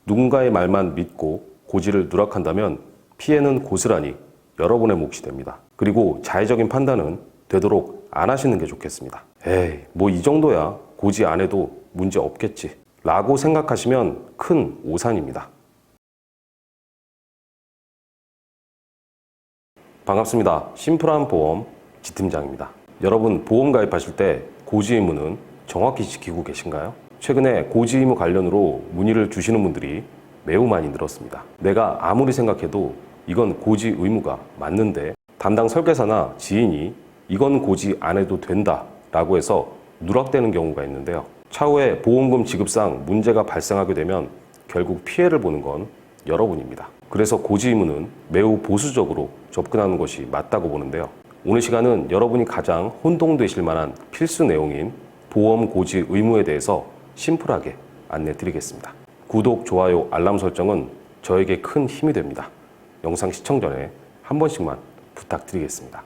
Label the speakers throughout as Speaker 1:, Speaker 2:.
Speaker 1: 누군가의 말만 믿고 고지를 누락한다면 피해는 고스란히 여러분의 몫이 됩니다. 그리고 자의적인 판단은 되도록 안 하시는 게 좋겠습니다. 에이, 뭐 이 정도야 고지 안 해도 문제 없겠지 라고 생각하시면 큰 오산입니다. 반갑습니다. 심플한 보험 지팀장입니다. 여러분 보험 가입하실 때 고지 의무는 정확히 지키고 계신가요? 최근에 고지 의무 관련으로 문의를 주시는 분들이 매우 많이 늘었습니다. 내가 아무리 생각해도 이건 고지 의무가 맞는데 담당 설계사나 지인이 이건 고지 안 해도 된다 라고 해서 누락되는 경우가 있는데요. 차후에 보험금 지급상 문제가 발생하게 되면 결국 피해를 보는 건 여러분입니다. 그래서 고지 의무는 매우 보수적으로 접근하는 것이 맞다고 보는데요. 오늘 시간은 여러분이 가장 혼동되실 만한 필수 내용인 보험 고지 의무에 대해서 심플하게 안내 드리겠습니다. 구독, 좋아요, 알람 설정은 저에게 큰 힘이 됩니다. 영상 시청 전에 한 번씩만 부탁드리겠습니다.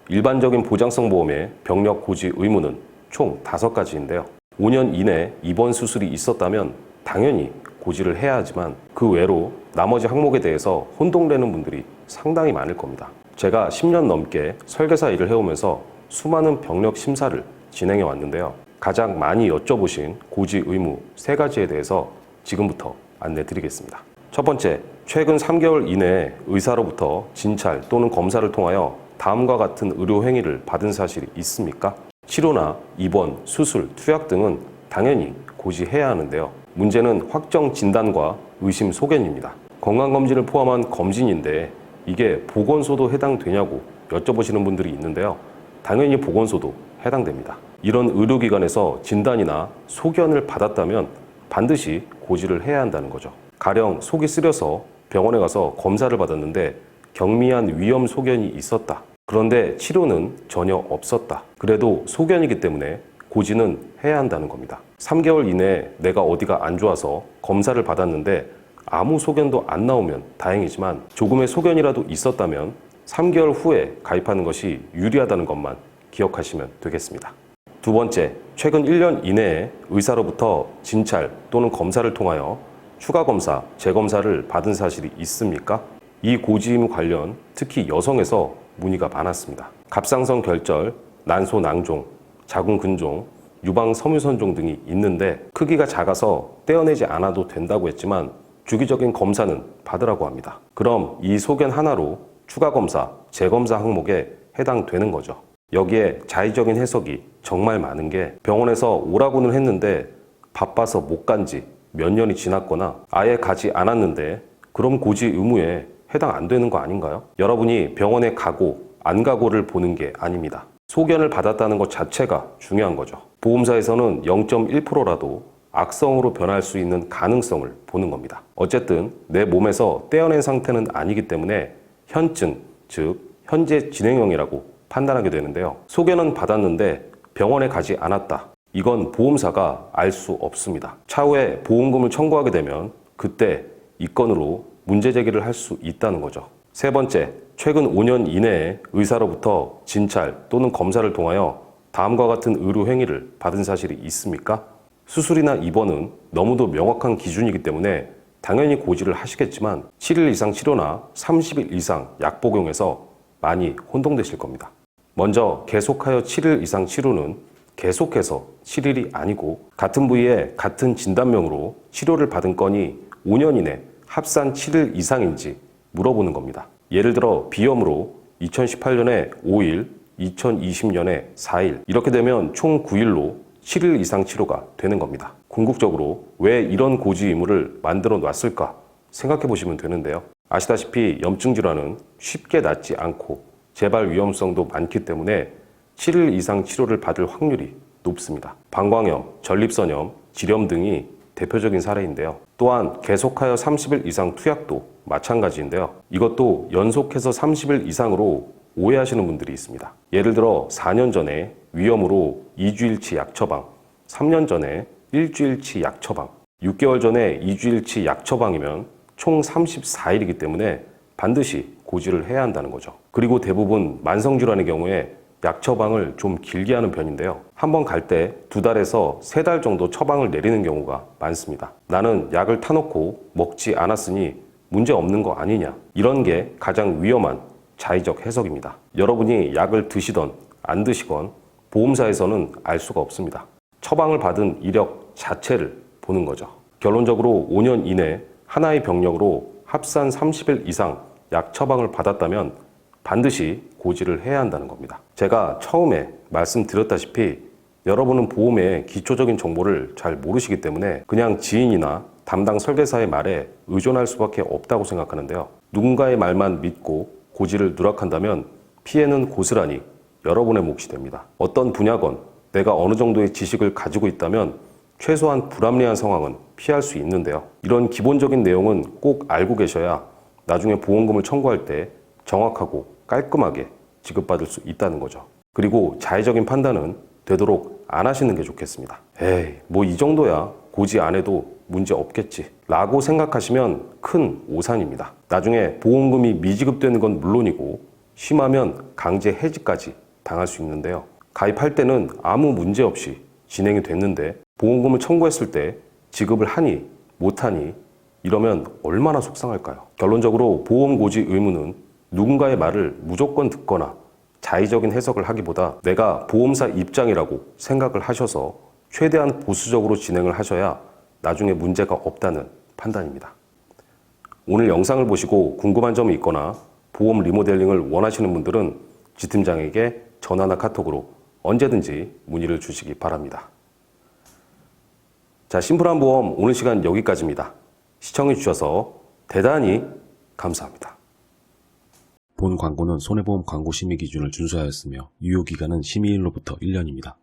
Speaker 1: 일반적인 보장성 보험의 병력 고지 의무는 총 5가지인데요. 5년 이내 입원 수술이 있었다면 당연히 고지를 해야 하지만 그 외로 나머지 항목에 대해서 혼동되는 분들이 상당히 많을 겁니다. 제가 10년 넘게 설계사 일을 해오면서 수많은 병력 심사를 진행해 왔는데요. 가장 많이 여쭤보신 고지 의무 3가지에 대해서 지금부터 안내 드리겠습니다. 첫 번째, 최근 3개월 이내에 의사로부터 진찰 또는 검사를 통하여 다음과 같은 의료 행위를 받은 사실이 있습니까? 치료나 입원, 수술, 투약 등은 당연히 고지해야 하는데요. 문제는 확정 진단과 의심 소견입니다. 건강검진을 포함한 검진인데 이게 보건소도 해당되냐고 여쭤보시는 분들이 있는데요. 당연히 보건소도 해당됩니다. 이런 의료기관에서 진단이나 소견을 받았다면 반드시 고지를 해야 한다는 거죠. 가령 속이 쓰려서 병원에 가서 검사를 받았는데 경미한 위험 소견이 있었다. 그런데 치료는 전혀 없었다. 그래도 소견이기 때문에 고지는 해야 한다는 겁니다. 3개월 이내에 내가 어디가 안 좋아서 검사를 받았는데 아무 소견도 안 나오면 다행이지만 조금의 소견이라도 있었다면 3개월 후에 가입하는 것이 유리하다는 것만 기억하시면 되겠습니다. 두 번째, 최근 1년 이내에 의사로부터 진찰 또는 검사를 통하여 추가 검사, 재검사를 받은 사실이 있습니까? 이 고지 의무 관련 특히 여성에서 문의가 많았습니다. 갑상선 결절, 난소 낭종, 자궁 근종, 유방 섬유선종 등이 있는데 크기가 작아서 떼어내지 않아도 된다고 했지만 주기적인 검사는 받으라고 합니다. 그럼 이 소견 하나로 추가 검사, 재검사 항목에 해당되는 거죠. 여기에 자의적인 해석이 정말 많은 게 병원에서 오라고는 했는데 바빠서 못 간 지 몇 년이 지났거나 아예 가지 않았는데 그럼 고지 의무에 해당 안 되는 거 아닌가요? 여러분이 병원에 가고 안 가고를 보는 게 아닙니다. 소견을 받았다는 것 자체가 중요한 거죠. 보험사에서는 0.1%라도 악성으로 변할 수 있는 가능성을 보는 겁니다. 어쨌든 내 몸에서 떼어낸 상태는 아니기 때문에 현증, 즉 현재 진행형이라고 판단하게 되는데요. 소견은 받았는데 병원에 가지 않았다. 이건 보험사가 알 수 없습니다. 차후에 보험금을 청구하게 되면 그때 이 건으로 문제 제기를 할 수 있다는 거죠. 세 번째, 최근 5년 이내에 의사로부터 진찰 또는 검사를 통하여 다음과 같은 의료 행위를 받은 사실이 있습니까? 수술이나 입원은 너무도 명확한 기준이기 때문에 당연히 고지를 하시겠지만 7일 이상 치료나 30일 이상 약 복용에서 많이 혼동되실 겁니다. 먼저 계속하여 7일 이상 치료는 계속해서 7일이 아니고 같은 부위에 같은 진단명으로 치료를 받은 건이 5년 이내 합산 7일 이상인지 물어보는 겁니다. 예를 들어 비염으로 2018년에 5일, 2020년에 4일 이렇게 되면 총 9일로 7일 이상 치료가 되는 겁니다. 궁극적으로 왜 이런 고지 의무를 만들어 놨을까 생각해 보시면 되는데요. 아시다시피 염증 질환은 쉽게 낫지 않고 재발 위험성도 많기 때문에 7일 이상 치료를 받을 확률이 높습니다. 방광염, 전립선염, 질염 등이 대표적인 사례인데요. 또한 계속하여 30일 이상 투약도 마찬가지인데요. 이것도 연속해서 30일 이상으로 오해하시는 분들이 있습니다. 예를 들어 4년 전에 위염으로 2주일치 약 처방, 3년 전에 일주일치 약 처방, 6개월 전에 2주일치 약 처방이면 총 34일이기 때문에 반드시 고지를 해야 한다는 거죠. 그리고 대부분 만성질환의 경우에 약 처방을 좀 길게 하는 편인데요. 한번 갈 때 2달에서 3달 정도 처방을 내리는 경우가 많습니다. 나는 약을 타놓고 먹지 않았으니 문제 없는 거 아니냐. 이런 게 가장 위험한 자의적 해석입니다. 여러분이 약을 드시던 안 드시건 보험사에서는 알 수가 없습니다. 처방을 받은 이력 자체를 보는 거죠. 결론적으로 5년 이내 하나의 병력으로 합산 30일 이상 약 처방을 받았다면 반드시 고지를 해야 한다는 겁니다. 제가 처음에 말씀드렸다시피 여러분은 보험의 기초적인 정보를 잘 모르시기 때문에 그냥 지인이나 담당 설계사의 말에 의존할 수밖에 없다고 생각하는데요. 누군가의 말만 믿고 고지를 누락한다면 피해는 고스란히 여러분의 몫이 됩니다. 어떤 분야건 내가 어느 정도의 지식을 가지고 있다면 최소한 불합리한 상황은 피할 수 있는데요. 이런 기본적인 내용은 꼭 알고 계셔야 나중에 보험금을 청구할 때 정확하고 깔끔하게 지급받을 수 있다는 거죠. 그리고 자의적인 판단은 되도록 안 하시는 게 좋겠습니다. 에이, 뭐 이 정도야 고지 안 해도 문제 없겠지 라고 생각하시면 큰 오산입니다. 나중에 보험금이 미지급되는 건 물론이고 심하면 강제 해지까지 당할 수 있는데요. 가입할 때는 아무 문제 없이 진행이 됐는데 보험금을 청구했을 때 지급을 하니 못하니 이러면 얼마나 속상할까요? 결론적으로 보험 고지 의무는 누군가의 말을 무조건 듣거나 자의적인 해석을 하기보다 내가 보험사 입장이라고 생각을 하셔서 최대한 보수적으로 진행을 하셔야 나중에 문제가 없다는 판단입니다. 오늘 영상을 보시고 궁금한 점이 있거나 보험 리모델링을 원하시는 분들은 지 팀장에게 전화나 카톡으로 언제든지 문의를 주시기 바랍니다. 자, 심플한 보험 오늘 시간 여기까지입니다. 시청해 주셔서 대단히 감사합니다. 본 광고는 손해보험 광고 심의 기준을 준수하였으며 유효기간은 심의일로부터 1년입니다.